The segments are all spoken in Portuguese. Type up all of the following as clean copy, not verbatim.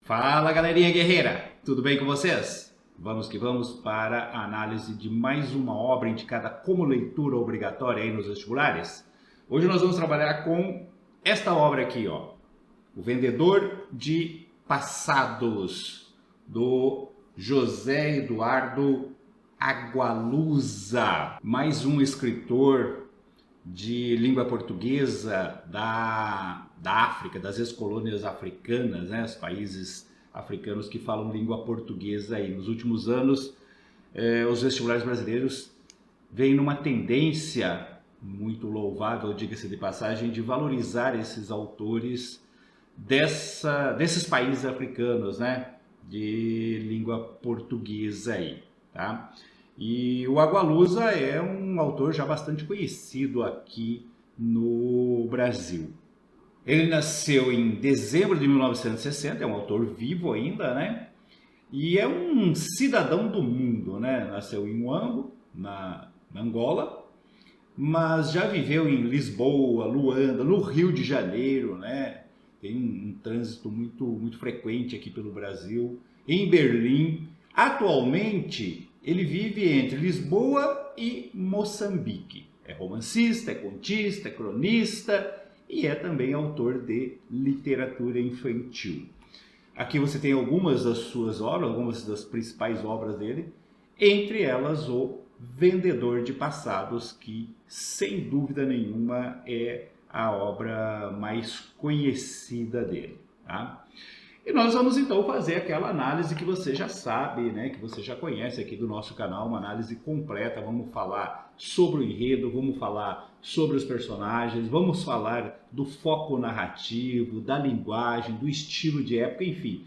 Fala, galerinha guerreira, tudo bem com vocês? Vamos que vamos para a análise de mais uma obra indicada como leitura obrigatória aí nos vestibulares. Hoje nós vamos trabalhar com esta obra aqui, ó, O Vendedor de Passados, do José Eduardo Agualusa, mais um escritor de língua portuguesa da África, das ex-colônias africanas, né? Os países africanos que falam língua portuguesa aí. Nos últimos anos, os vestibulares brasileiros vêm numa tendência muito louvável, diga-se de passagem, de valorizar esses autores desses países africanos, né? De língua portuguesa aí, tá? E o Agualusa é um autor já bastante conhecido aqui no Brasil. Ele nasceu em dezembro de 1960, é um autor vivo ainda, né? E é um cidadão do mundo, né? Nasceu em Huambo, na Angola, mas já viveu em Lisboa, Luanda, no Rio de Janeiro, né? Tem um trânsito muito frequente aqui pelo Brasil, em Berlim. Atualmente, ele vive entre Lisboa e Moçambique. É romancista, é contista, é cronista e é também autor de literatura infantil. Aqui você tem algumas das suas obras, algumas das principais obras dele, entre elas o Vendedor de Passados, que sem dúvida nenhuma é a obra mais conhecida dele, tá? E nós vamos então fazer aquela análise que você já sabe, né, que você já conhece aqui do nosso canal, uma análise completa. Vamos falar sobre o enredo, vamos falar sobre os personagens, vamos falar do foco narrativo, da linguagem, do estilo de época, enfim,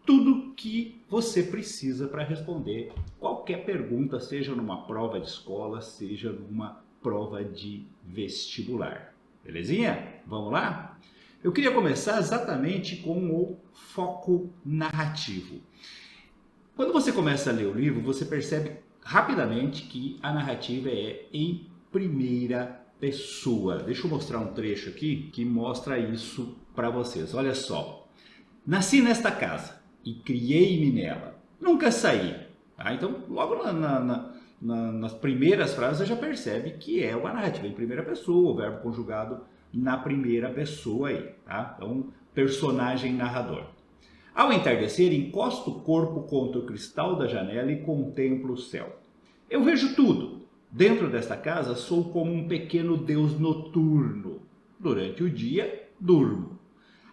tudo que você precisa para responder qualquer pergunta, seja numa prova de escola, seja numa prova de vestibular. Belezinha? Vamos lá? Eu queria começar exatamente com o foco narrativo. Quando você começa a ler o livro, você percebe rapidamente que a narrativa é em primeira pessoa. Deixa eu mostrar um trecho aqui que mostra isso para vocês. Olha só. Nasci nesta casa e criei-me nela. Nunca saí. Tá? Então, logo nas primeiras frases, você já percebe que é uma narrativa em primeira pessoa, o verbo conjugado na primeira pessoa aí, tá? Então, personagem narrador. Ao entardecer, encosto o corpo contra o cristal da janela e contemplo o céu. Eu vejo tudo. Dentro desta casa, sou como um pequeno deus noturno. Durante o dia, durmo.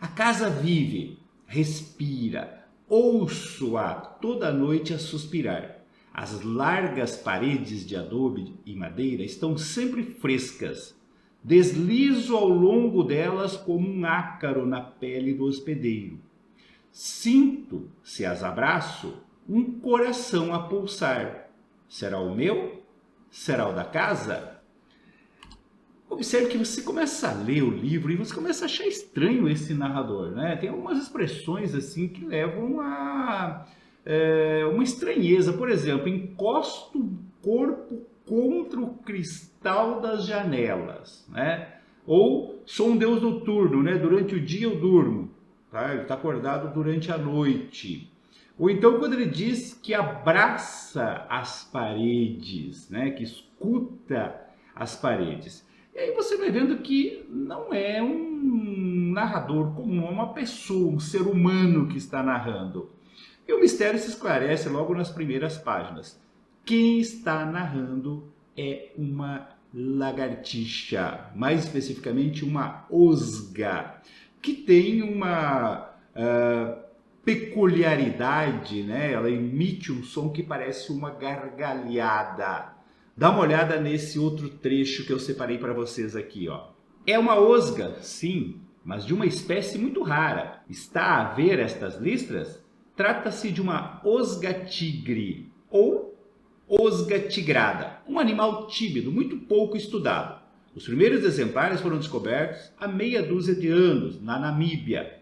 A casa vive, respira, ouço-a toda noite a suspirar. As largas paredes de adobe e madeira estão sempre frescas. Deslizo ao longo delas como um ácaro na pele do hospedeiro. Sinto, se as abraço, um coração a pulsar. Será o meu? Será o da casa? Observe que você começa a ler o livro e você começa a achar estranho esse narrador, né? Tem algumas expressões assim que levam a uma estranheza. Por exemplo, encosto o corpo contra o cristal das janelas, né? Ou sou um deus noturno, né? Durante o dia eu durmo, tá? Ele está acordado durante a noite. Ou então quando ele diz que abraça as paredes, né? Que escuta as paredes. E aí você vai vendo que não é um narrador comum, é uma pessoa, um ser humano que está narrando. E o mistério se esclarece logo nas primeiras páginas. Quem está narrando é uma lagartixa, mais especificamente uma osga, que tem uma peculiaridade, né? Ela emite um som que parece uma gargalhada. Dá uma olhada nesse outro trecho que eu separei para vocês aqui, ó. É uma osga, sim, mas de uma espécie muito rara. Está a ver estas listras? Trata-se de uma osga-tigre ou osga tigrada, um animal tímido, muito pouco estudado. Os primeiros exemplares foram descobertos há meia dúzia de anos, na Namíbia.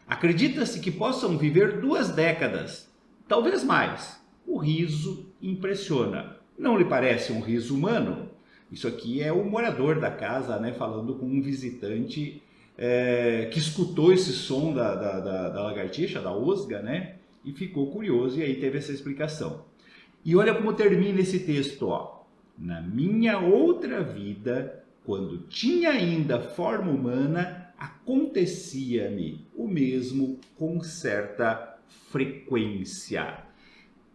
Acredita-se que possam viver 2 décadas, talvez mais. O riso impressiona. Não lhe parece um riso humano? Isso aqui é o morador da casa, né, falando com um visitante que escutou esse som da lagartixa, da osga, né? E ficou curioso e aí teve essa explicação. E olha como termina esse texto, ó. Na minha outra vida, quando tinha ainda forma humana, acontecia-me o mesmo com certa frequência.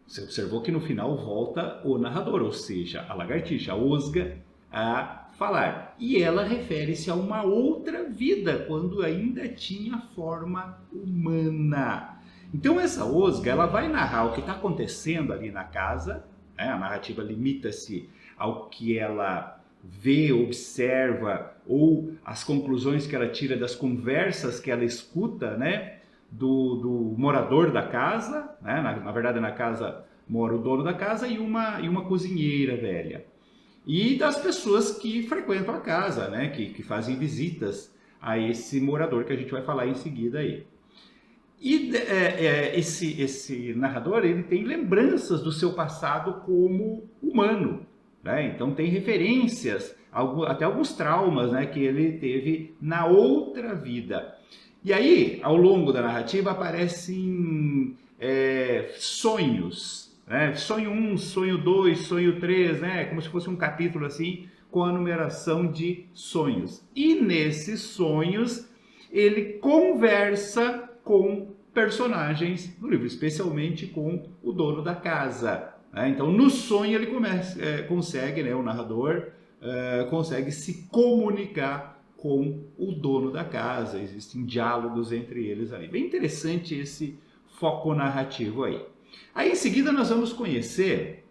Você observou que no final volta o narrador, ou seja, a lagartixa, a osga, a falar. E ela refere-se a uma outra vida, quando ainda tinha forma humana. Então essa osga, ela vai narrar o que está acontecendo ali na casa, né? A narrativa limita-se ao que ela vê, observa, ou as conclusões que ela tira das conversas que ela escuta, né? Do morador da casa, né? Na verdade na casa mora o dono da casa e uma cozinheira velha. E das pessoas que frequentam a casa, né? Que fazem visitas a esse morador que a gente vai falar em seguida aí. E esse narrador, ele tem lembranças do seu passado como humano, né? Então tem referências, até alguns traumas, né, que ele teve na outra vida. E aí, ao longo da narrativa, aparecem sonhos, né? Sonho 1, sonho 2, sonho 3, né? Como se fosse um capítulo assim, com a numeração de sonhos. E nesses sonhos, ele conversa com personagens do livro, especialmente com o dono da casa, né? Então, no sonho, ele consegue, né, o narrador consegue se comunicar com o dono da casa, existem diálogos entre eles ali. Bem interessante esse foco narrativo aí. Aí, em seguida, nós vamos conhecer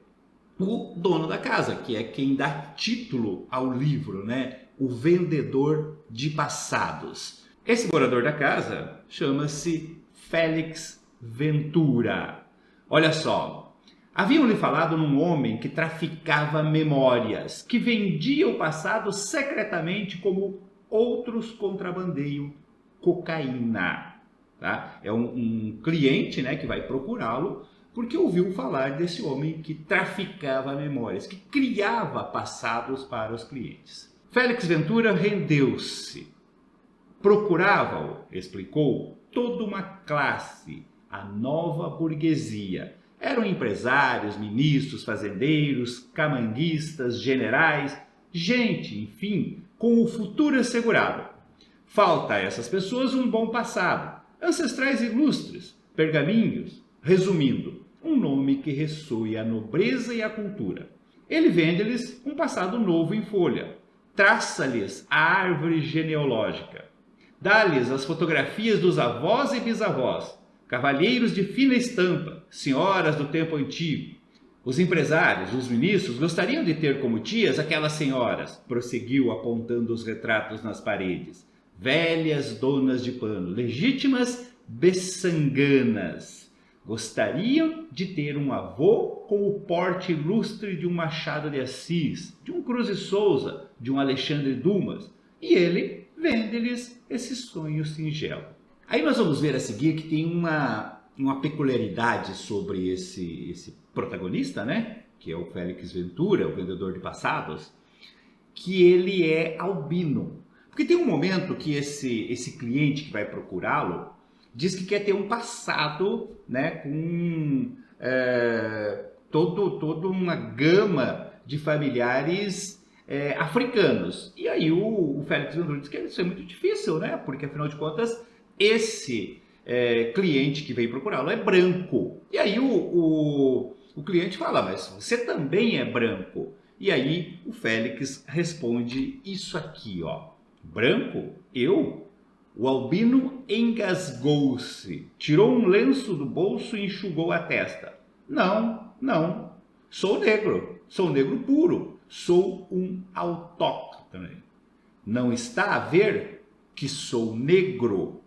o dono da casa, que é quem dá título ao livro, né? O vendedor de passados. Esse morador da casa chama-se Félix Ventura. Olha só, haviam-lhe falado num homem que traficava memórias, que vendia o passado secretamente como outros contrabandeiam cocaína. Tá? É um cliente, né, que vai procurá-lo porque ouviu falar desse homem que traficava memórias, que criava passados para os clientes. Félix Ventura rendeu-se. Procurava-o, explicou, toda uma classe, a nova burguesia. Eram empresários, ministros, fazendeiros, camanguistas, generais, gente, enfim, com o futuro assegurado. Falta a essas pessoas um bom passado, ancestrais ilustres, pergaminhos, resumindo, um nome que ressoe a nobreza e a cultura. Ele vende-lhes um passado novo em folha, traça-lhes a árvore genealógica, dá-lhes as fotografias dos avós e bisavós, cavalheiros de fina estampa, senhoras do tempo antigo. Os empresários, os ministros, gostariam de ter como tias aquelas senhoras, prosseguiu apontando os retratos nas paredes, velhas donas de pano, legítimas beçanganas. Gostariam de ter um avô com o porte ilustre de um Machado de Assis, de um Cruz e Souza, de um Alexandre Dumas, e ele vende-lhes esse sonho singelo. Aí nós vamos ver a seguir que tem uma peculiaridade sobre esse protagonista, né? Que é o Félix Ventura, o vendedor de passados, que ele é albino. Porque tem um momento que esse cliente que vai procurá-lo diz que quer ter um passado, né, com toda uma gama de familiares africanos. E aí o Félix Ventura diz que isso é muito difícil, né? Porque afinal de contas esse cliente que veio procurá-lo é branco. E aí o cliente fala, mas você também é branco. E aí o Félix responde isso aqui, ó. Branco? Eu? O albino engasgou-se, tirou um lenço do bolso e enxugou a testa. Não, não, sou negro puro, sou um autóctone. Não está a ver que sou negro?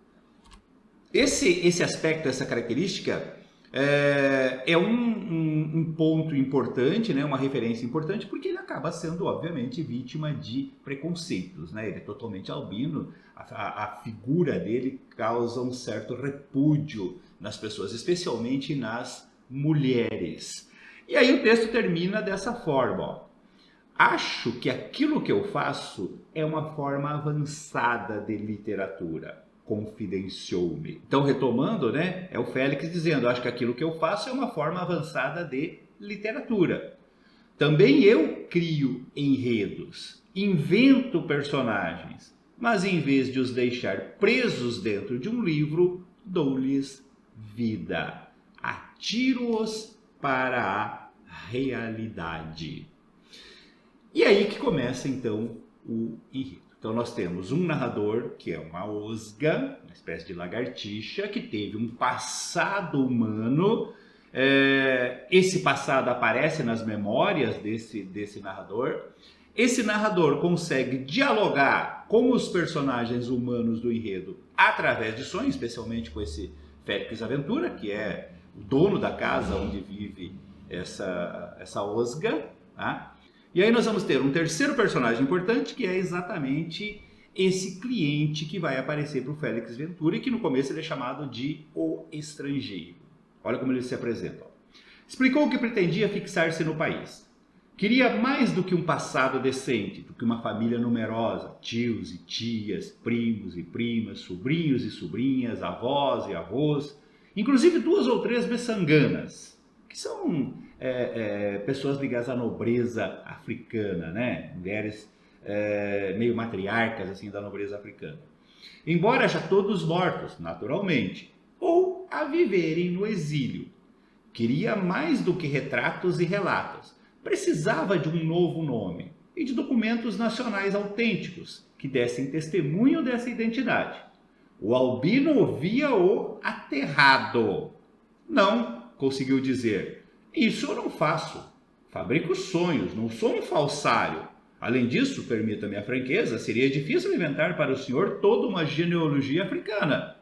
Esse aspecto, essa característica é um ponto importante, né? Uma referência importante, porque ele acaba sendo, obviamente, vítima de preconceitos, né? Ele é totalmente albino, a figura dele causa um certo repúdio nas pessoas, especialmente nas mulheres. E aí o texto termina dessa forma, ó. Acho que aquilo que eu faço é uma forma avançada de literatura, confidenciou-me. Então, retomando, né, é o Félix dizendo, acho que aquilo que eu faço é uma forma avançada de literatura. Também eu crio enredos, invento personagens, mas em vez de os deixar presos dentro de um livro, dou-lhes vida. Atiro-os para a realidade. E aí que começa então o enredo. Então nós temos um narrador que é uma osga, uma espécie de lagartixa, que teve um passado humano. Esse passado aparece nas memórias desse narrador. Esse narrador consegue dialogar com os personagens humanos do enredo através de sonhos, especialmente com esse Félix Aventura, que é o dono da casa onde vive essa osga, tá? E aí nós vamos ter um terceiro personagem importante, que é exatamente esse cliente que vai aparecer para o Félix Ventura e que no começo ele é chamado de O Estrangeiro. Olha como ele se apresenta. Explicou que pretendia fixar-se no país. Queria mais do que um passado decente, do que uma família numerosa, tios e tias, primos e primas, sobrinhos e sobrinhas, avós e avós, inclusive 2 ou 3 meçanganas, que são pessoas ligadas à nobreza africana, né? Mulheres meio matriarcas assim, da nobreza africana. Embora já todos mortos, naturalmente, ou a viverem no exílio. Queria mais do que retratos e relatos. Precisava de um novo nome e de documentos nacionais autênticos que dessem testemunho dessa identidade. O albino ouvia-o aterrado. Não, conseguiu dizer. Isso eu não faço. Fabrico sonhos, não sou um falsário. Além disso, permita-me a franqueza, seria difícil inventar para o senhor toda uma genealogia africana.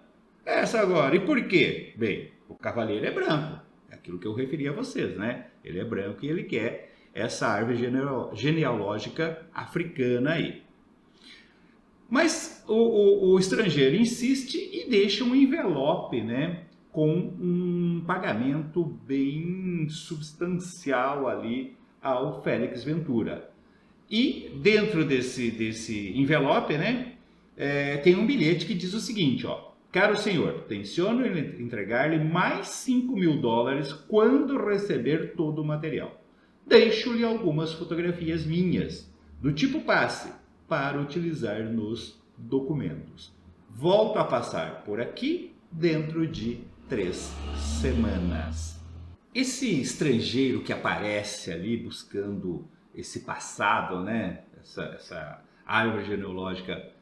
Essa agora, e por quê? Bem, o cavaleiro é branco. É aquilo que eu referi a vocês, né? Ele é branco e ele quer essa árvore genealógica africana aí. Mas o estrangeiro insiste e deixa um envelope, né? Com um pagamento bem substancial ali ao Félix Ventura. E dentro desse envelope, né, tem um bilhete que diz o seguinte, ó. Caro senhor, tenciono entregar-lhe mais $5.000 quando receber todo o material. Deixo-lhe algumas fotografias minhas, do tipo passe, para utilizar nos documentos. Volto a passar por aqui dentro de 3 semanas. Esse estrangeiro que aparece ali buscando esse passado, né? Essa árvore genealógica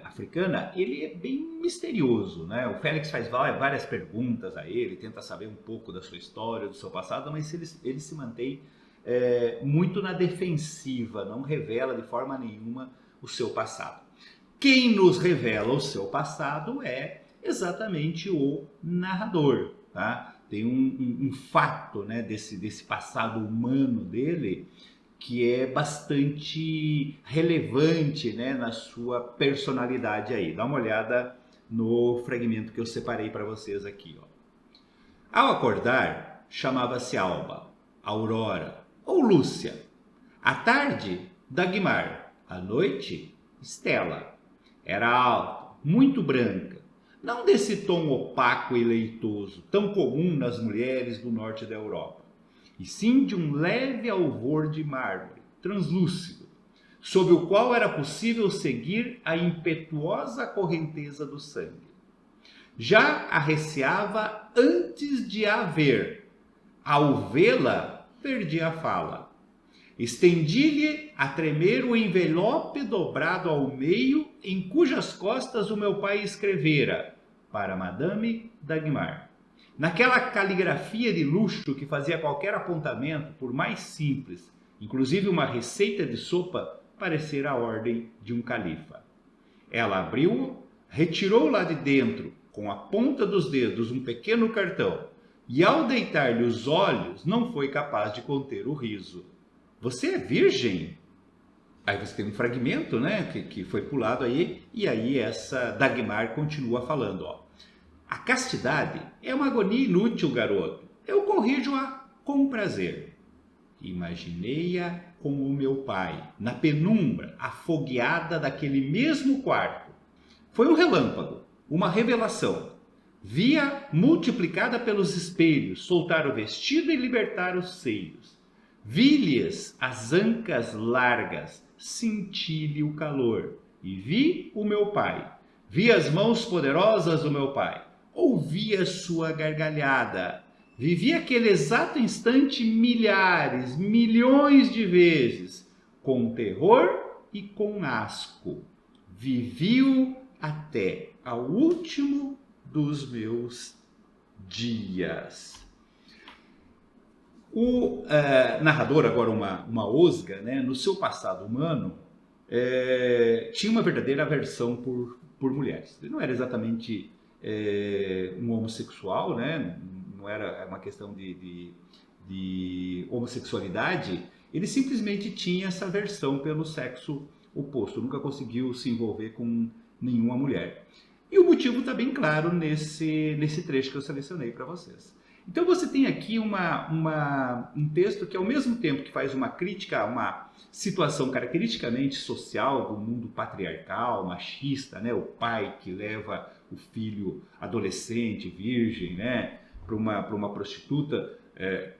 africana, ele é bem misterioso, né? O Félix faz várias perguntas a ele, tenta saber um pouco da sua história, do seu passado, mas ele se mantém muito na defensiva, não revela de forma nenhuma o seu passado. Quem nos revela o seu passado é exatamente o narrador, tá? Tem um fato, né, desse passado humano dele que é bastante relevante, né, na sua personalidade aí. Dá uma olhada no fragmento que eu separei para vocês aqui, ó. Ao acordar, chamava-se Alba, Aurora ou Lúcia. À tarde, Dagmar. À noite, Estela. Era alta, muito branca, não desse tom opaco e leitoso, tão comum nas mulheres do norte da Europa, e sim de um leve alvor de mármore, translúcido, sob o qual era possível seguir a impetuosa correnteza do sangue. Já arreciava antes de a ver. Ao vê-la, perdi a fala. Estendi-lhe a tremer o envelope dobrado ao meio, em cujas costas o meu pai escrevera, para Madame Dagmar. Naquela caligrafia de luxo que fazia qualquer apontamento, por mais simples, inclusive uma receita de sopa, parecer a ordem de um califa. Ela abriu-o, retirou lá de dentro, com a ponta dos dedos, um pequeno cartão, e ao deitar-lhe os olhos, não foi capaz de conter o riso. Você é virgem? Aí você tem um fragmento, né, que foi pulado aí, e aí essa Dagmar continua falando, ó. A castidade é uma agonia inútil, garoto. Eu corrijo-a com prazer. Imaginei-a com o meu pai, na penumbra afogueada daquele mesmo quarto. Foi um relâmpago, uma revelação. Vi-a multiplicada pelos espelhos, soltar o vestido e libertar os seios. Vi-lhes as ancas largas, senti-lhe o calor. E vi o meu pai. Vi as mãos poderosas do meu pai. Ouvi a sua gargalhada. Vivi aquele exato instante milhares, milhões de vezes, com terror e com asco. Vivi-o até ao último dos meus dias. O narrador, agora uma osga, né, no seu passado humano, tinha uma verdadeira aversão por mulheres. Ele não era exatamente um homossexual, né? Não era uma questão de homossexualidade, ele simplesmente tinha essa aversão pelo sexo oposto, nunca conseguiu se envolver com nenhuma mulher. E o motivo está bem claro nesse trecho que eu selecionei para vocês. Então você tem aqui um texto que, ao mesmo tempo que faz uma crítica a uma situação caracteristicamente social do mundo patriarcal, machista, né? O pai que leva o filho adolescente, virgem, né? para uma prostituta,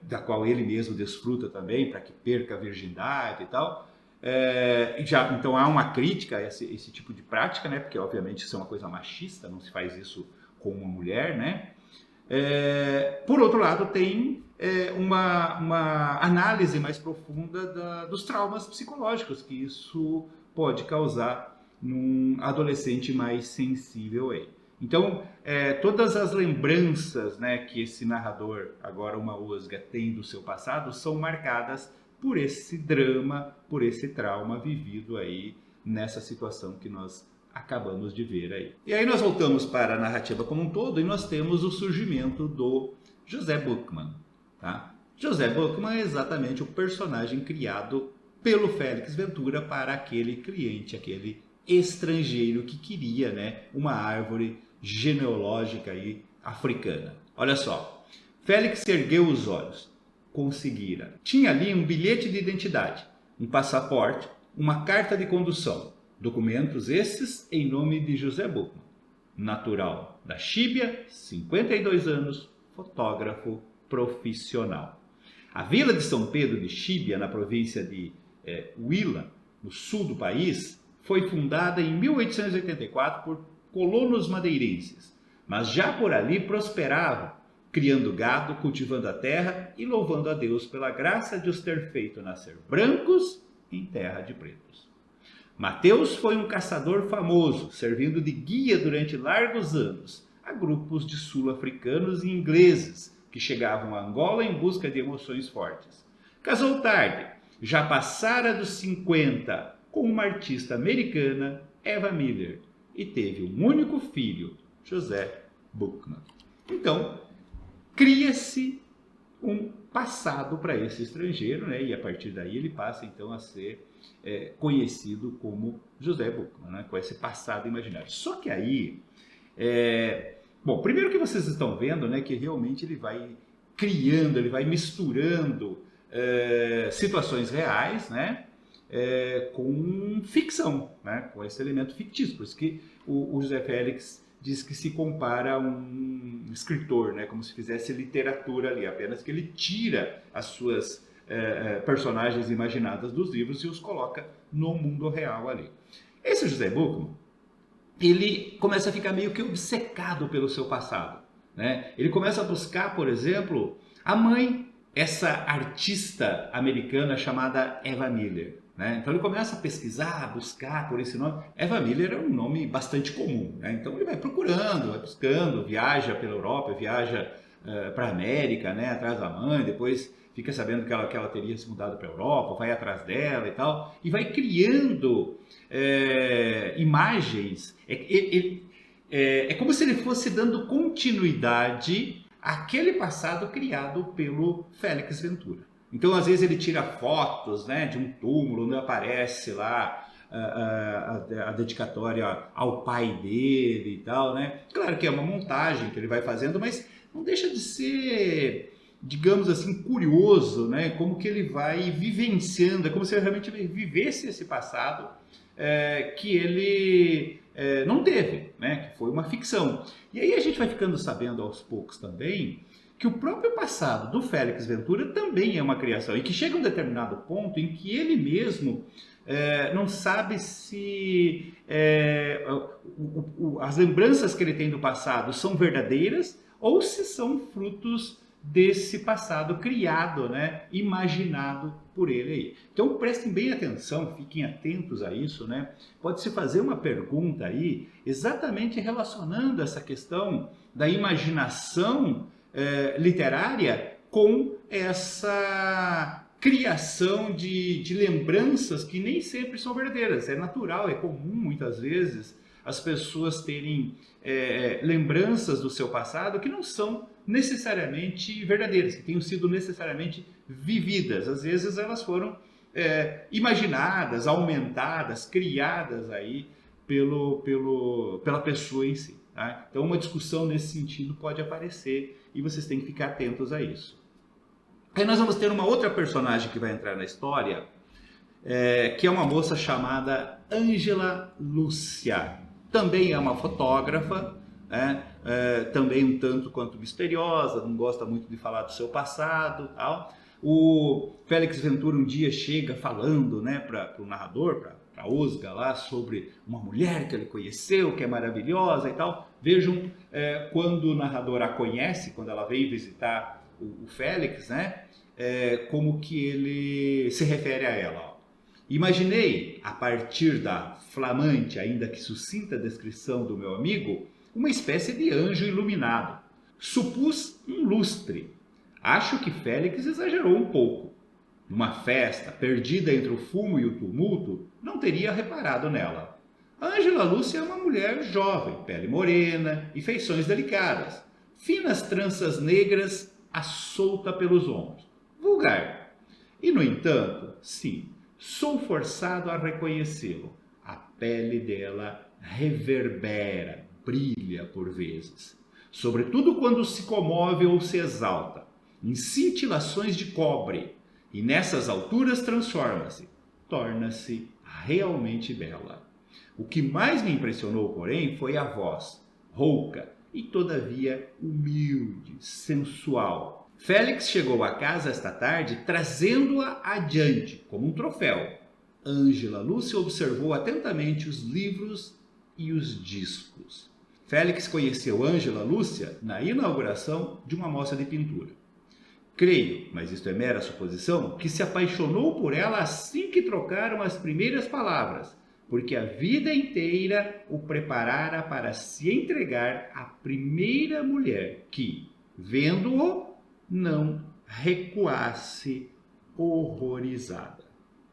da qual ele mesmo desfruta também, para que perca a virgindade e tal. Então há uma crítica a esse tipo de prática, né? Porque obviamente isso é uma coisa machista, não se faz isso com uma mulher, né? Por outro lado, tem uma análise mais profunda dos traumas psicológicos que isso pode causar num adolescente mais sensível aí. Então, todas as lembranças, né, que esse narrador, agora uma osga, tem do seu passado são marcadas por esse drama, por esse trauma vivido aí nessa situação que nós acabamos de ver aí. E aí nós voltamos para a narrativa como um todo e nós temos o surgimento do José Bookman. Tá? José Bookman é exatamente o personagem criado pelo Félix Ventura para aquele cliente, aquele estrangeiro que queria, né, uma árvore genealógica aí africana. Olha só, Félix ergueu os olhos. Conseguira. Tinha ali um bilhete de identidade, um passaporte, uma carta de condução. Documentos esses em nome de José Bookman, natural da Chíbia, 52 anos, fotógrafo profissional. A vila de São Pedro de Chíbia, na província de Huila, no sul do país, foi fundada em 1884 por colonos madeirenses, mas já por ali prosperavam, criando gado, cultivando a terra e louvando a Deus pela graça de os ter feito nascer brancos em terra de pretos. Mateus foi um caçador famoso, servindo de guia durante largos anos a grupos de sul-africanos e ingleses que chegavam a Angola em busca de emoções fortes. Casou tarde, já passara dos 50, com uma artista americana, Eva Miller, e teve um único filho, José Bookman. Então, cria-se um passado para esse estrangeiro, né? E a partir daí ele passa então a ser conhecido como José Bookman, né? Com esse passado imaginário. Só que aí, bom, primeiro que vocês estão vendo, né, que realmente ele vai criando, ele vai misturando situações reais, né, com ficção, né, com esse elemento fictício. Por isso que o José Félix diz que se compara a um escritor, né, como se fizesse literatura ali, apenas que ele tira as suas personagens imaginadas dos livros e os coloca no mundo real ali. Esse José Bookman, ele começa a ficar meio que obcecado pelo seu passado, né? Ele começa a buscar, por exemplo, a mãe, essa artista americana chamada Eva Miller, né? Então ele começa a pesquisar, a buscar por esse nome. Eva Miller é um nome bastante comum, né? Então ele vai procurando, vai buscando, viaja pela Europa, viaja para a América, né? Atrás da mãe, depois fica sabendo que ela teria se mudado para a Europa, vai atrás dela e tal, e vai criando imagens. É como se ele fosse dando continuidade àquele passado criado pelo Félix Ventura. Então, às vezes, ele tira fotos, né, de um túmulo onde aparece lá a dedicatória ao pai dele e tal, né? Claro que é uma montagem que ele vai fazendo, mas não deixa de ser digamos assim, curioso, né? Como que ele vai vivenciando, é como se ele realmente vivesse esse passado que ele não teve, né? Que foi uma ficção. E aí a gente vai ficando sabendo aos poucos também que o próprio passado do Félix Ventura também é uma criação e que chega a um determinado ponto em que ele mesmo não sabe se as lembranças que ele tem do passado são verdadeiras ou se são frutos desse passado criado, né, imaginado por ele aí. Então prestem bem atenção, fiquem atentos a isso, né? Pode-se fazer uma pergunta aí, exatamente relacionando essa questão da imaginação literária com essa criação de lembranças que nem sempre são verdadeiras. É natural, é comum muitas vezes as pessoas terem lembranças do seu passado que não são necessariamente verdadeiras, que tenham sido necessariamente vividas. Às vezes elas foram imaginadas, aumentadas, criadas aí pela pessoa em si. Tá? Então uma discussão nesse sentido pode aparecer e vocês têm que ficar atentos a isso. Aí nós vamos ter uma outra personagem que vai entrar na história, que é uma moça chamada Ângela Lúcia. Também é uma fotógrafa, também um tanto quanto misteriosa, não gosta muito de falar do seu passado. Tal. O Félix Ventura um dia chega falando, né, para o narrador, para Osga lá, sobre uma mulher que ele conheceu, que é maravilhosa e tal. Vejam quando o narrador a conhece, quando ela veio visitar o Félix, né, como que ele se refere a ela. Ó. Imaginei, a partir da flamante, ainda que sucinta descrição do meu amigo, uma espécie de anjo iluminado. Supus um lustre. Acho que Félix exagerou um pouco. Numa festa, perdida entre o fumo e o tumulto, não teria reparado nela. Ângela Lúcia é uma mulher jovem, pele morena e feições delicadas. Finas tranças negras à solta pelos ombros. Vulgar. E, no entanto, sim, sou forçado a reconhecê-lo. A pele dela reverbera, brilha por vezes. Sobretudo quando se comove ou se exalta, em cintilações de cobre. E nessas alturas transforma-se, torna-se realmente bela. O que mais me impressionou, porém, foi a voz, rouca e todavia humilde, sensual. Félix chegou a casa esta tarde trazendo-a adiante, como um troféu. Ângela Lúcia observou atentamente os livros e os discos. Félix conheceu Ângela Lúcia na inauguração de uma mostra de pintura. Creio, mas isto é mera suposição, que se apaixonou por ela assim que trocaram as primeiras palavras, porque a vida inteira o preparara para se entregar à primeira mulher que, vendo-o, não recuasse horrorizada.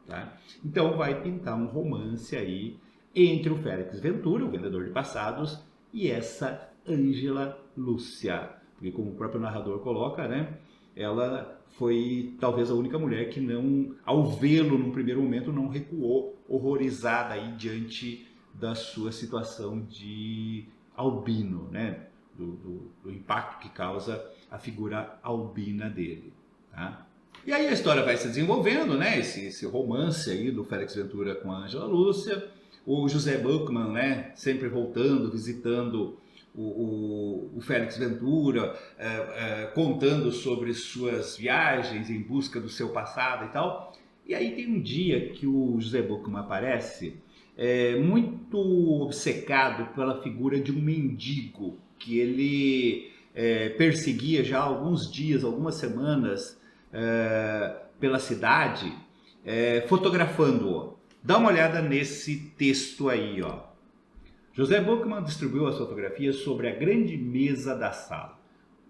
Tá? Então vai pintar um romance aí entre o Félix Ventura, o vendedor de passados, e essa Ângela Lúcia. Porque como o próprio narrador coloca, né? Ela foi talvez a única mulher que não, ao vê-lo num primeiro momento, não recuou horrorizada aí diante da sua situação de albino, né? Do impacto que causa a figura albina dele. Tá? E aí a história vai se desenvolvendo, né? Esse romance aí do Félix Ventura com a Ângela Lúcia, o José Buchmann, né? Sempre voltando, visitando o Félix Ventura, contando sobre suas viagens em busca do seu passado e tal. E aí tem um dia que o José Buchmann aparece muito obcecado pela figura de um mendigo que ele perseguia já há alguns dias, algumas semanas pela cidade, fotografando-o. Dá uma olhada nesse texto aí, ó. José Buchmann distribuiu as fotografias sobre a grande mesa da sala.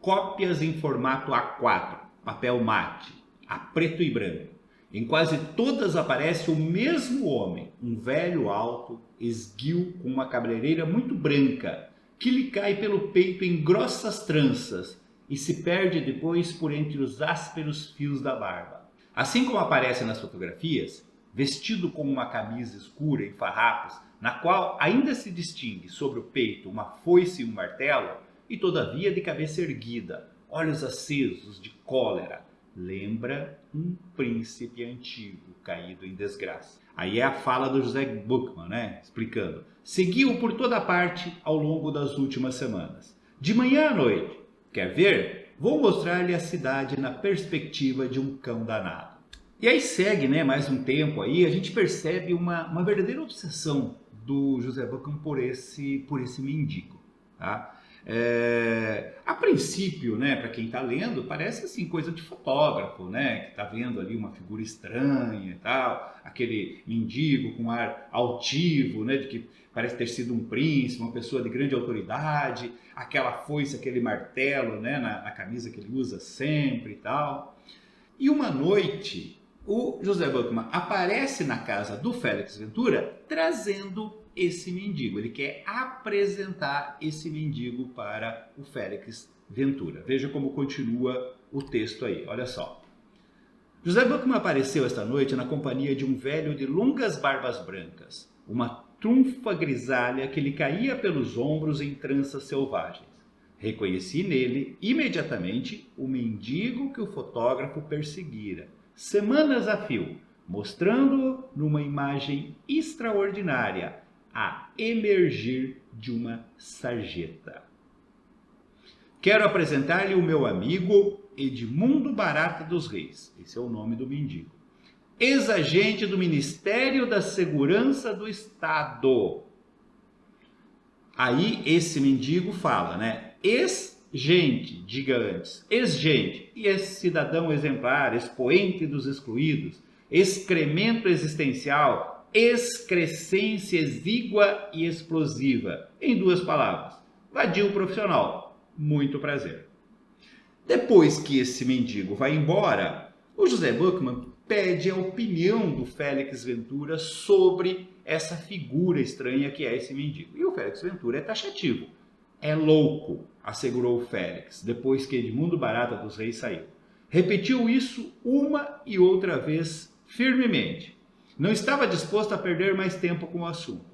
Cópias em formato A4, papel mate, a preto e branco. Em quase todas aparece o mesmo homem, um velho alto, esguio, com uma cabeleireira muito branca, que lhe cai pelo peito em grossas tranças e se perde depois por entre os ásperos fios da barba. Assim como aparece nas fotografias, vestido com uma camisa escura em farrapos, na qual ainda se distingue sobre o peito uma foice e um martelo, e todavia de cabeça erguida, olhos acesos de cólera. Lembra um príncipe antigo caído em desgraça. Aí é a fala do José Buchmann, né? Explicando. Seguiu por toda parte ao longo das últimas semanas. De manhã à noite. Quer ver? Vou mostrar-lhe a cidade na perspectiva de um cão danado. E aí segue, né, mais um tempo aí, a gente percebe uma verdadeira obsessão do José Buchmann por esse mendigo. Tá? A princípio, né, para quem está lendo, parece assim coisa de fotógrafo, né, que está vendo ali uma figura estranha e tal, aquele mendigo com ar altivo, né, de que parece ter sido um príncipe, uma pessoa de grande autoridade, aquela foice, aquele martelo, né, na camisa que ele usa sempre e tal. E uma noite, o José Buchmann aparece na casa do Félix Ventura trazendo esse mendigo. Ele quer apresentar esse mendigo para o Félix Ventura. Veja como continua o texto aí, olha só. José Buchmann apareceu esta noite na companhia de um velho de longas barbas brancas, uma trunfa grisalha que lhe caía pelos ombros em tranças selvagens. Reconheci nele, imediatamente, o mendigo que o fotógrafo perseguira, semanas a fio, mostrando-o numa imagem extraordinária, a emergir de uma sarjeta. Quero apresentar-lhe o meu amigo Edmundo Barata dos Reis, esse é o nome do mendigo, ex-agente do Ministério da Segurança do Estado. Aí esse mendigo fala, né? Ex-gente, diga antes, ex-gente, e esse cidadão exemplar, expoente dos excluídos, excremento existencial, excrescência exígua e explosiva. Em duas palavras, vadio profissional, muito prazer. Depois que esse mendigo vai embora, o José Buchmann pede a opinião do Félix Ventura sobre essa figura estranha que é esse mendigo. E o Félix Ventura é taxativo. É louco, assegurou o Félix, depois que Edmundo Barata dos Reis saiu. Repetiu isso uma e outra vez firmemente. Não estava disposto a perder mais tempo com o assunto.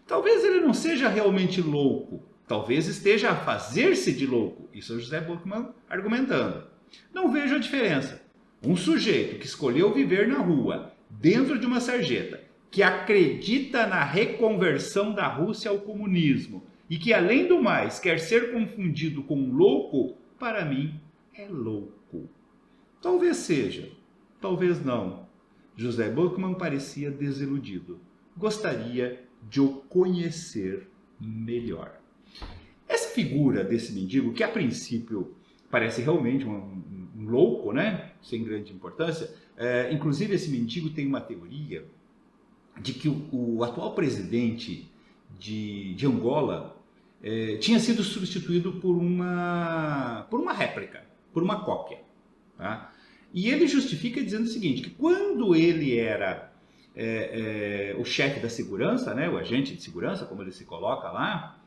Talvez ele não seja realmente louco, talvez esteja a fazer-se de louco. Isso é o José Buchmann argumentando. Não vejo a diferença. Um sujeito que escolheu viver na rua, dentro de uma sarjeta, que acredita na reconversão da Rússia ao comunismo e que, além do mais, quer ser confundido com um louco, para mim, é louco. Talvez seja, talvez não. José Buchmann parecia desiludido. Gostaria de o conhecer melhor. Essa figura desse mendigo, que a princípio parece realmente um louco, né? Sem grande importância, inclusive esse mendigo tem uma teoria de que o atual presidente de Angola tinha sido substituído por uma réplica, por uma cópia. Tá? E ele justifica dizendo o seguinte, que quando ele era o chefe da segurança, né, o agente de segurança, como ele se coloca lá,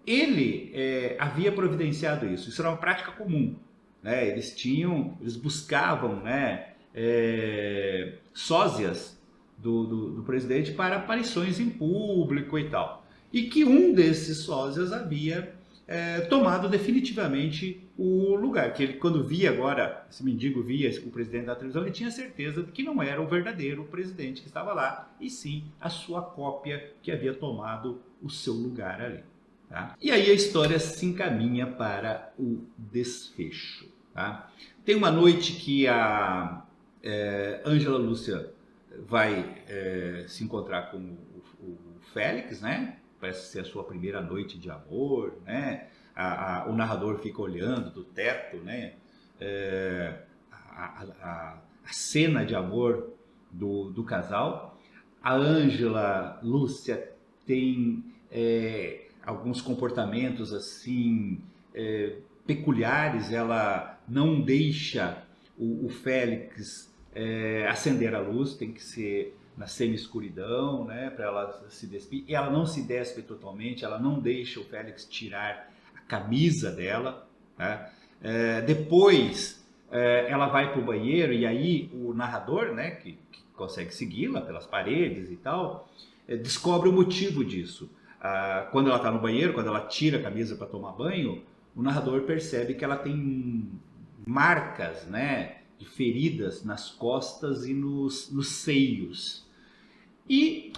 ele havia providenciado isso. Isso era uma prática comum. Né? Eles buscavam, né, sósias do presidente para aparições em público e tal. E que um desses sósias havia tomado definitivamente o lugar. Que ele, quando via agora, esse mendigo via o presidente da televisão, ele tinha certeza de que não era o verdadeiro presidente que estava lá, e sim a sua cópia que havia tomado o seu lugar ali. Tá? E aí a história se encaminha para o desfecho. Tá? Tem uma noite que a Ângela Lúcia vai se encontrar com o Félix, né? Parece ser a sua primeira noite de amor, né? O narrador fica olhando do teto, né? A cena de amor do casal. A Ângela Lúcia tem alguns comportamentos assim peculiares. Ela não deixa o Félix acender a luz, tem que ser na semi-escuridão, né, para ela se despir. E ela não se despe totalmente, ela não deixa o Félix tirar a camisa dela. Tá? Depois ela vai para o banheiro e aí o narrador, né, que consegue segui-la pelas paredes e tal, descobre o motivo disso. Quando ela está no banheiro, quando ela tira a camisa para tomar banho, o narrador percebe que ela tem marcas, né, de feridas nas costas e nos seios. E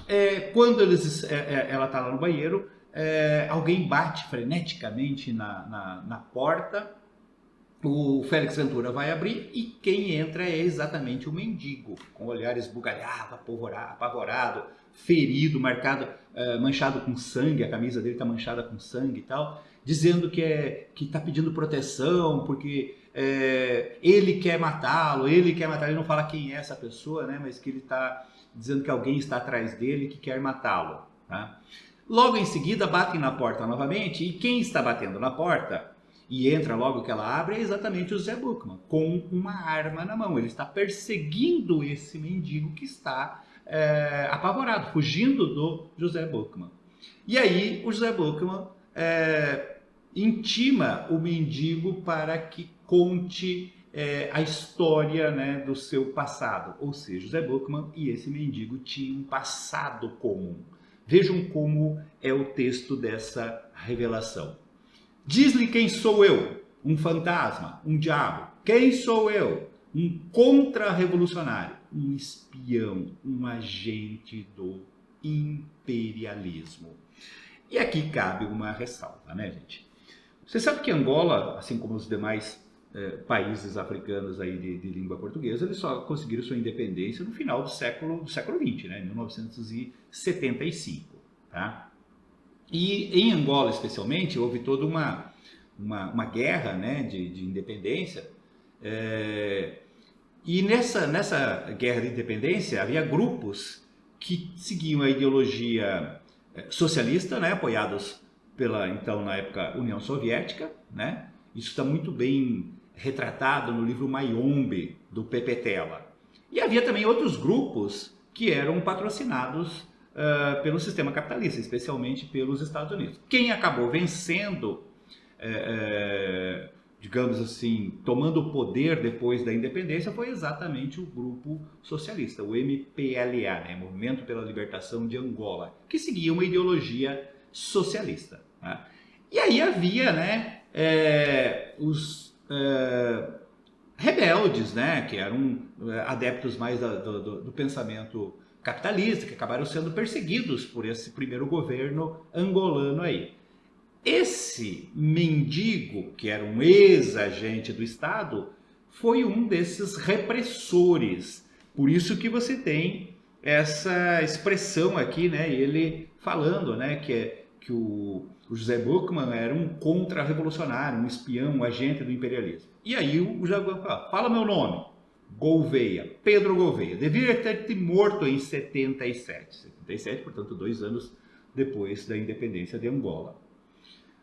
quando ela está lá no banheiro, alguém bate freneticamente na porta. O Félix Ventura vai abrir e quem entra é exatamente o mendigo, com o olhar esbugalhado, apavorado, ferido, manchado com sangue, a camisa dele está manchada com sangue e tal, dizendo que está pedindo proteção porque ele quer matá-lo, ele não fala quem é essa pessoa, né, mas que ele está dizendo que alguém está atrás dele que quer matá-lo. Tá? Logo em seguida batem na porta novamente e quem está batendo na porta e entra logo que ela abre é exatamente o José Buchmann, com uma arma na mão. Ele está perseguindo esse mendigo que está apavorado, fugindo do José Buchmann. E aí o José Buchmann intima o mendigo para que conte a história, né, do seu passado. Ou seja, José Buchmann e esse mendigo tinham um passado comum. Vejam como é o texto dessa revelação. Diz-lhe quem sou eu, um fantasma, um diabo. Quem sou eu? Um contra-revolucionário, um espião, um agente do imperialismo. E aqui cabe uma ressalva, né, gente? Você sabe que Angola, assim como os demais países africanos aí de língua portuguesa, eles só conseguiram sua independência no final do século XX, né, 1975, tá? E em Angola, especialmente, houve toda uma guerra, né, de independência. E nessa guerra de independência havia grupos que seguiam a ideologia socialista, né, apoiados pela, então, na época, União Soviética. Né? Isso está muito bem retratado no livro Mayombe, do Pepe Tela. E havia também outros grupos que eram patrocinados pelo sistema capitalista, especialmente pelos Estados Unidos. Quem acabou vencendo, digamos assim, tomando o poder depois da independência foi exatamente o grupo socialista, o MPLA, né? Movimento pela Libertação de Angola, que seguia uma ideologia socialista. Né? E aí havia, né, os rebeldes, né, que eram adeptos mais do pensamento capitalista, que acabaram sendo perseguidos por esse primeiro governo angolano aí. Esse mendigo, que era um ex-agente do Estado, foi um desses repressores. Por isso que você tem essa expressão aqui, né, ele falando, né, que o José Buchmann era um contra-revolucionário, um espião, um agente do imperialismo. E aí o José Buchmann fala meu nome. Gouveia, Pedro Gouveia, devia ter morto em 77, portanto 2 anos depois da independência de Angola.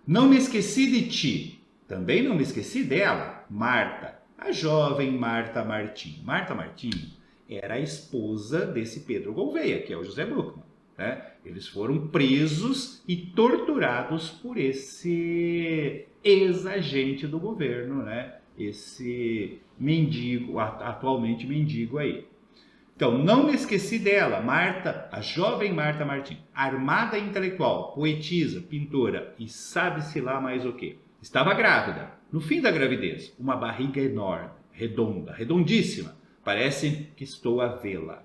Não me esqueci de ti, também não me esqueci dela, Marta, a jovem Marta Martim. Marta Martim era a esposa desse Pedro Gouveia, que é o José Buchmann. Né? Eles foram presos e torturados por esse ex-agente do governo, né? Esse mendigo, atualmente mendigo aí. Então, não me esqueci dela, Marta, a jovem Marta Martim, armada intelectual, poetisa, pintora e sabe-se lá mais o que. Estava grávida, no fim da gravidez, uma barriga enorme, redonda, redondíssima, parece que estou a vê-la.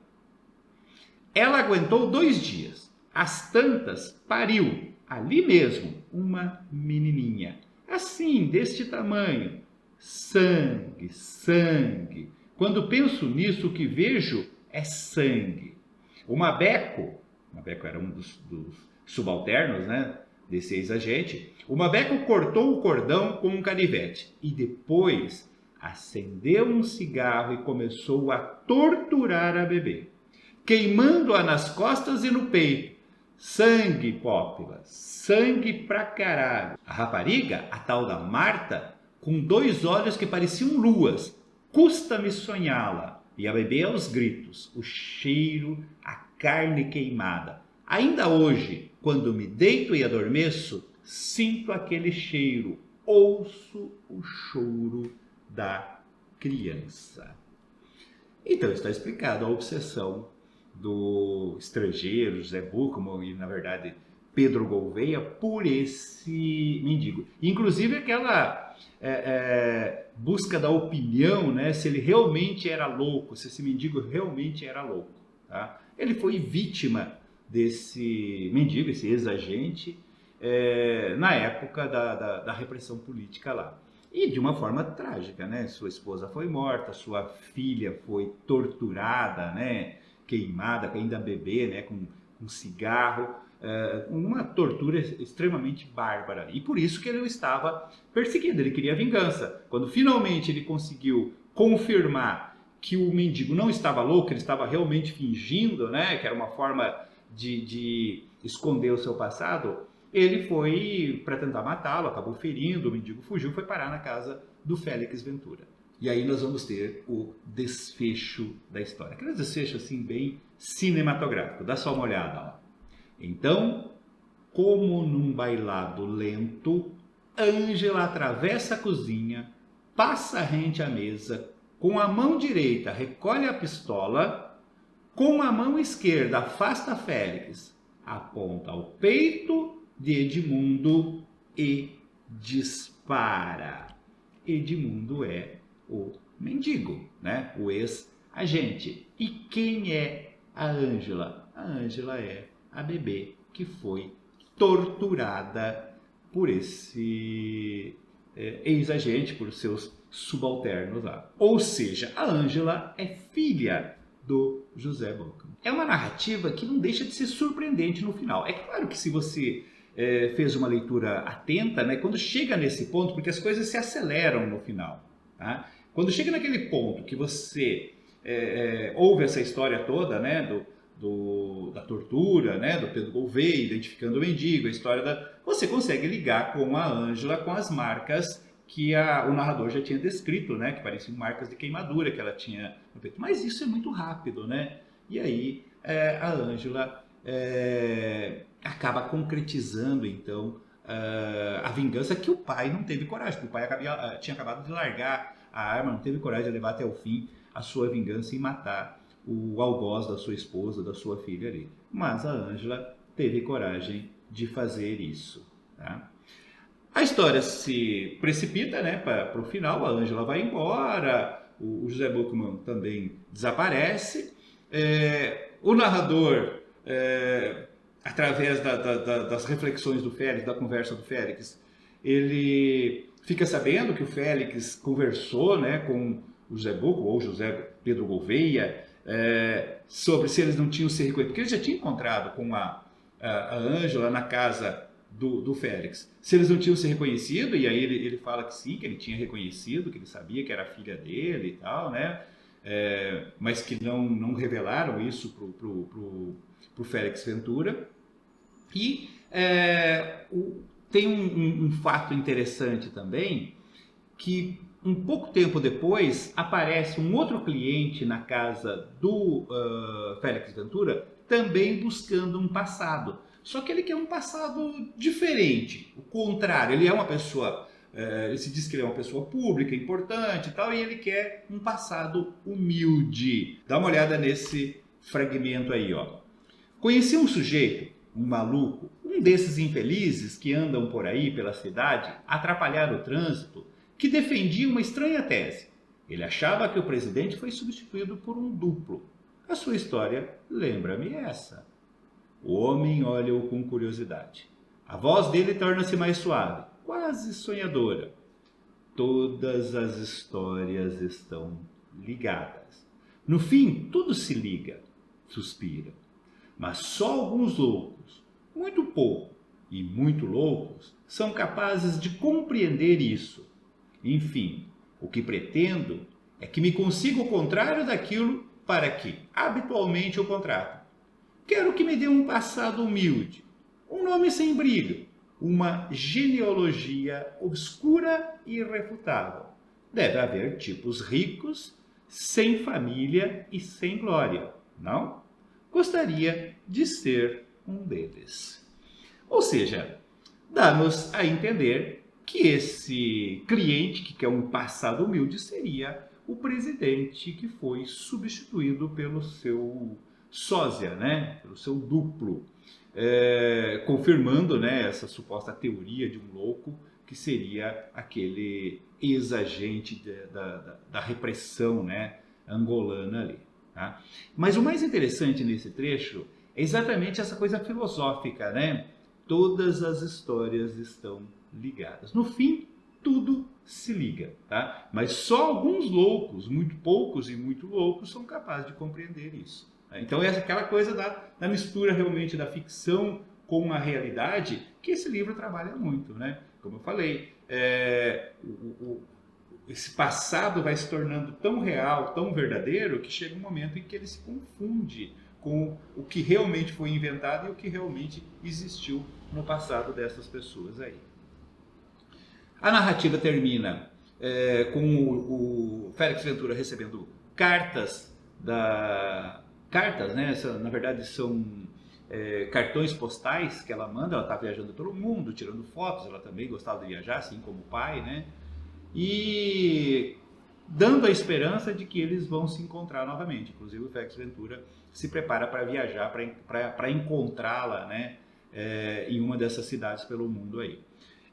Ela aguentou 2 dias, às tantas pariu, ali mesmo, uma menininha, assim, deste tamanho. Sangue, sangue. Quando penso nisso, o que vejo é sangue. O Mabeco era um dos subalternos, né, desse ex-agente, o Mabeco cortou o cordão com um canivete e depois acendeu um cigarro e começou a torturar a bebê, queimando-a nas costas e no peito. Sangue, Pópila, sangue pra caralho. A rapariga, a tal da Marta, com 2 olhos que pareciam luas, custa-me sonhá-la. E a bebê aos gritos, o cheiro, a carne queimada. Ainda hoje, quando me deito e adormeço, sinto aquele cheiro, ouço o choro da criança. Então está explicado a obsessão do estrangeiro, José Buchmann, e na verdade Pedro Gouveia por esse mendigo. Inclusive aquela busca da opinião, né, se ele realmente era louco, se esse mendigo realmente era louco. Tá? Ele foi vítima desse mendigo, esse ex-agente, na época da repressão política lá. E de uma forma trágica, né? Sua esposa foi morta, sua filha foi torturada, né? Queimada, ainda bebê, né? Com cigarro, uma tortura extremamente bárbara. E por isso que ele o estava perseguindo, ele queria vingança. Quando finalmente ele conseguiu confirmar que o mendigo não estava louco, ele estava realmente fingindo, né? Que era uma forma de esconder o seu passado, ele foi para tentar matá-lo, acabou ferindo, o mendigo fugiu, foi parar na casa do Félix Ventura. E aí nós vamos ter o desfecho da história. Aquele desfecho assim bem cinematográfico. Dá só uma olhada, ó. Então, como num bailado lento, Ângela atravessa a cozinha, passa rente à mesa, com a mão direita recolhe a pistola, com a mão esquerda afasta Félix, aponta ao peito de Edmundo e dispara. Edmundo é o mendigo, né? O ex-agente. E quem é a Ângela? A Ângela é a bebê que foi torturada por esse ex-agente, por seus subalternos lá. Ou seja, a Ângela é filha do José Bocman. É uma narrativa que não deixa de ser surpreendente no final. É claro que se você fez uma leitura atenta, né, quando chega nesse ponto, porque as coisas se aceleram no final, tá? Quando chega naquele ponto que você ouve essa história toda, né, da tortura, né, do Pedro Gouveia, identificando o mendigo, a história você consegue ligar com a Ângela com as marcas que o narrador já tinha descrito, né, que pareciam marcas de queimadura que ela tinha no peito. Mas isso é muito rápido, né? E aí a Ângela acaba concretizando, então, a vingança que o pai não teve coragem, porque o pai tinha acabado de largar a arma, não teve coragem de levar até o fim a sua vingança e matar o algoz da sua esposa, da sua filha ali. Mas a Ângela teve coragem de fazer isso. Tá? A história se precipita, né, para o final, a Ângela vai embora, o José Bocman também desaparece, o narrador, através das reflexões do Félix, da conversa do Félix, ele fica sabendo que o Félix conversou, né, com o José Bocman, ou José Pedro Gouveia, sobre se eles não tinham se reconhecido, porque ele já tinha encontrado com a Ângela na casa do Félix, se eles não tinham se reconhecido, e aí ele fala que sim, que ele tinha reconhecido, que ele sabia que era a filha dele e tal, né, mas que não revelaram isso pro Félix Ventura. E tem um fato interessante também, que um pouco tempo depois aparece um outro cliente na casa do Félix Ventura, também buscando um passado. Só que ele quer um passado diferente, o contrário, ele é uma pessoa, ele se diz que ele é uma pessoa pública, importante e tal, e ele quer um passado humilde. Dá uma olhada nesse fragmento aí, ó. Conheci um sujeito, um maluco, um desses infelizes que andam por aí pela cidade, atrapalhar o trânsito, que defendia uma estranha tese. Ele achava que o presidente foi substituído por um duplo. A sua história lembra-me essa. O homem olha-o com curiosidade. A voz dele torna-se mais suave, quase sonhadora. Todas as histórias estão ligadas. No fim, tudo se liga, suspira. Mas só alguns loucos, muito pouco e muito loucos, são capazes de compreender isso. Enfim, o que pretendo é que me consiga o contrário daquilo para que, habitualmente, eu contrato. Quero que me dê um passado humilde, um nome sem brilho, uma genealogia obscura e irrefutável. Deve haver tipos ricos, sem família e sem glória, não? Gostaria de ser um deles. Ou seja, dá-nos a entender que esse cliente que quer um passado humilde seria o presidente que foi substituído pelo seu sósia, né? Pelo seu duplo. confirmando, né, essa suposta teoria de um louco que seria aquele ex-agente da repressão, né, angolana ali. Tá? Mas o mais interessante nesse trecho é exatamente essa coisa filosófica, né? Todas as histórias estão ligadas. No fim, tudo se liga, tá? Mas só alguns loucos, muito poucos e muito loucos, são capazes de compreender isso. Tá? Então, essa é aquela coisa da mistura realmente da ficção com a realidade que esse livro trabalha muito, né? Como eu falei, esse passado vai se tornando tão real, tão verdadeiro, que chega um momento em que ele se confunde com o que realmente foi inventado e o que realmente existiu no passado dessas pessoas aí. A narrativa termina com o Félix Ventura recebendo cartas cartas, né? Na verdade são cartões postais que ela manda. Ela está viajando pelo mundo, tirando fotos. Ela também gostava de viajar, assim como o pai, né? E dando a esperança de que eles vão se encontrar novamente. Inclusive o Félix Ventura se prepara para viajar, para encontrá-la, né, em uma dessas cidades pelo mundo aí.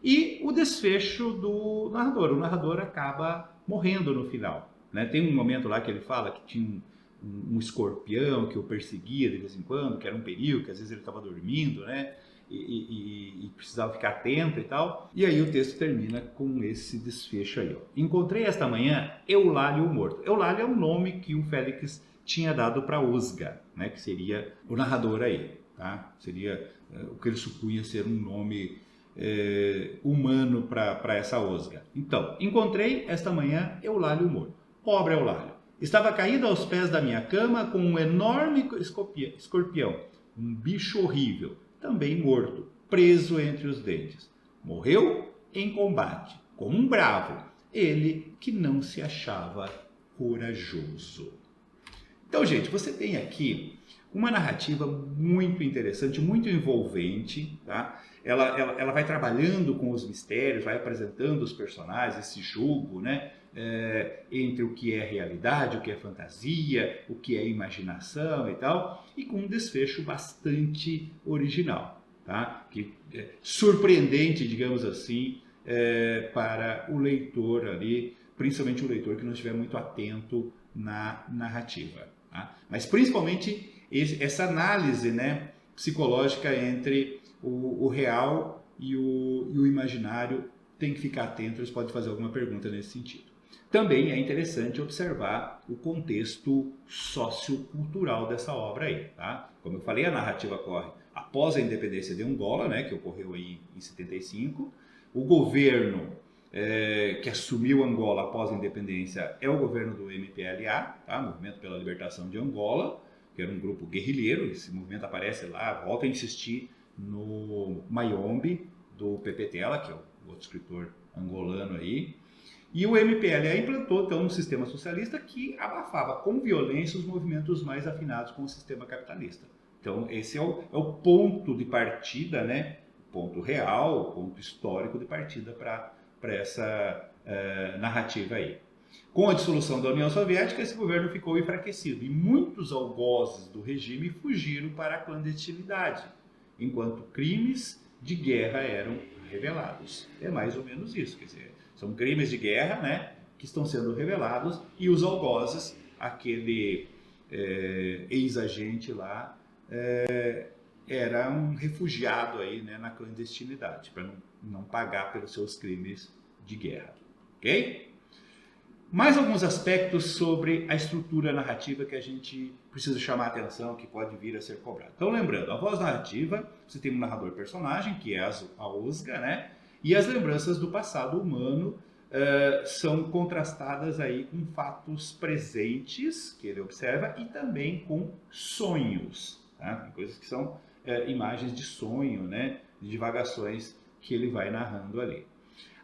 E o desfecho do narrador. O narrador acaba morrendo no final. Né? Tem um momento lá que ele fala que tinha um escorpião que o perseguia de vez em quando, que era um perigo, que às vezes ele estava dormindo, né? E precisava ficar atento e tal. E aí o texto termina com esse desfecho aí. Ó. Encontrei esta manhã Eulálio morto. Eulálio é o nome que o Félix tinha dado para Osga, né? Que seria o narrador aí. Tá? Seria o que ele supunha ser um nome humano para essa Osga. Então, encontrei esta manhã Eulálio morto. Pobre Eulálio. Estava caído aos pés da minha cama com um enorme escorpião, um bicho horrível, também morto, preso entre os dentes. Morreu em combate, como um bravo, ele que não se achava corajoso. Então, gente, você tem aqui uma narrativa muito interessante, muito envolvente, tá? Ela vai trabalhando com os mistérios, vai apresentando os personagens, esse jogo, né? Entre o que é realidade, o que é fantasia, o que é imaginação e tal, e com um desfecho bastante original, tá? Surpreendente, digamos assim, para o leitor ali, principalmente o leitor que não estiver muito atento na narrativa. Tá? Mas principalmente essa análise, né, psicológica entre o real e o imaginário, tem que ficar atento, eles podem fazer alguma pergunta nesse sentido. Também é interessante observar o contexto sociocultural dessa obra aí, tá? Como eu falei, a narrativa ocorre após a independência de Angola, né, que ocorreu aí em 75. O governo que assumiu Angola após a independência é o governo do MPLA, tá? Movimento pela Libertação de Angola, que era um grupo guerrilheiro. Esse movimento aparece lá, volta a insistir no Mayombe, do Pepe Tela, que é o outro escritor angolano aí. E o MPLA implantou, então, um sistema socialista que abafava com violência os movimentos mais afinados com o sistema capitalista. Então, esse é o ponto de partida, né? Ponto real, ponto histórico de partida para essa narrativa aí. Com a dissolução da União Soviética, esse governo ficou enfraquecido e muitos algozes do regime fugiram para a clandestinidade, enquanto crimes de guerra eram revelados. É mais ou menos isso, quer dizer, são crimes de guerra, né, que estão sendo revelados, e os algozes, aquele ex-agente lá, era um refugiado aí, né, na clandestinidade, para não pagar pelos seus crimes de guerra. Ok? Mais alguns aspectos sobre a estrutura narrativa que a gente precisa chamar a atenção, que pode vir a ser cobrado. Então, lembrando, a voz narrativa, você tem um narrador-personagem, que é a Osga, né? E as lembranças do passado humano são contrastadas aí com fatos presentes que ele observa e também com sonhos, tá? Tem coisas que são imagens de sonho, né? De divagações que ele vai narrando ali.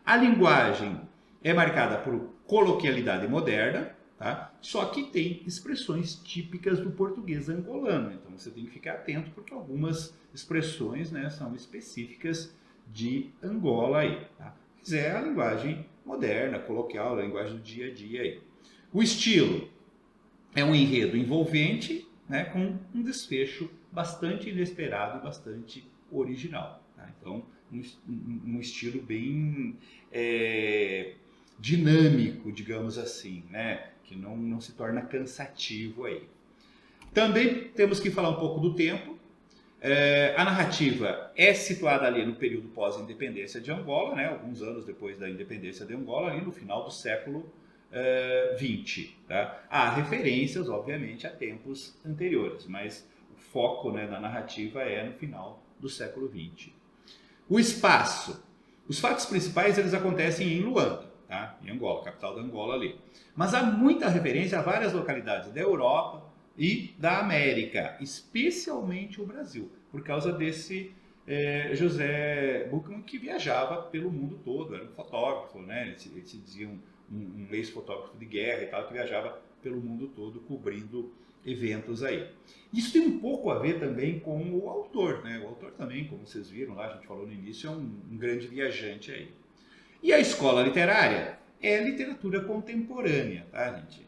A linguagem é marcada por coloquialidade moderna, tá? Só que tem expressões típicas do português angolano. Então você tem que ficar atento porque algumas expressões, né, são específicas de Angola aí, tá? Mas é a linguagem moderna, coloquial, a linguagem do dia a dia aí. O estilo é um enredo envolvente, né, com um desfecho bastante inesperado e bastante original. Tá? Então, um estilo bem dinâmico, digamos assim, né, que não se torna cansativo aí. Também temos que falar um pouco do tempo. A narrativa é situada ali no período pós-independência de Angola, né, alguns anos depois da independência de Angola, ali no final do século XX. Tá? Há referências, obviamente, a tempos anteriores, mas o foco, né, da narrativa é no final do século XX. O espaço. Os fatos principais eles acontecem em Luanda, tá? Em Angola, capital da Angola ali. Mas há muita referência a várias localidades da Europa e da América, especialmente o Brasil, por causa desse José Buchmann que viajava pelo mundo todo, era um fotógrafo, né? Ele se dizia um ex-fotógrafo de guerra e tal, que viajava pelo mundo todo cobrindo eventos aí. Isso tem um pouco a ver também com o autor, né? O autor também, como vocês viram lá, a gente falou no início, é um grande viajante aí. E a escola literária é literatura contemporânea, tá, gente?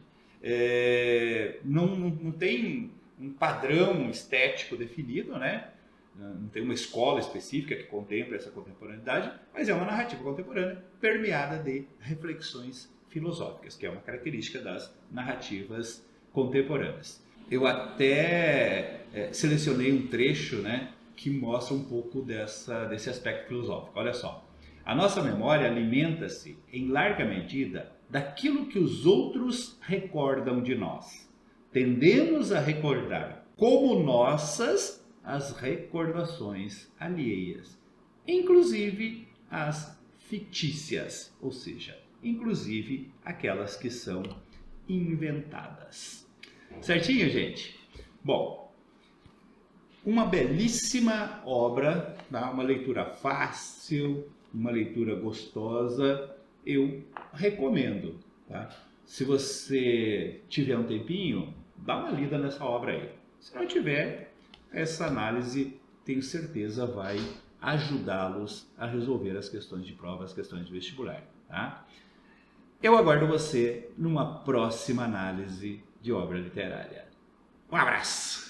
Não tem um padrão estético definido, né? Não tem uma escola específica que contempla essa contemporaneidade, mas é uma narrativa contemporânea permeada de reflexões filosóficas, que é uma característica das narrativas contemporâneas. Eu até selecionei um trecho, né, que mostra um pouco desse aspecto filosófico. Olha só. A nossa memória alimenta-se, em larga medida, daquilo que os outros recordam de nós. Tendemos a recordar como nossas as recordações alheias, inclusive as fictícias, ou seja, inclusive aquelas que são inventadas. Certinho, gente? Bom, uma belíssima obra, tá? Uma leitura fácil, uma leitura gostosa, eu recomendo. Tá? Se você tiver um tempinho, dá uma lida nessa obra aí. Se não tiver, essa análise, tenho certeza, vai ajudá-los a resolver as questões de prova, as questões de vestibular. Tá? Eu aguardo você numa próxima análise de obra literária. Um abraço!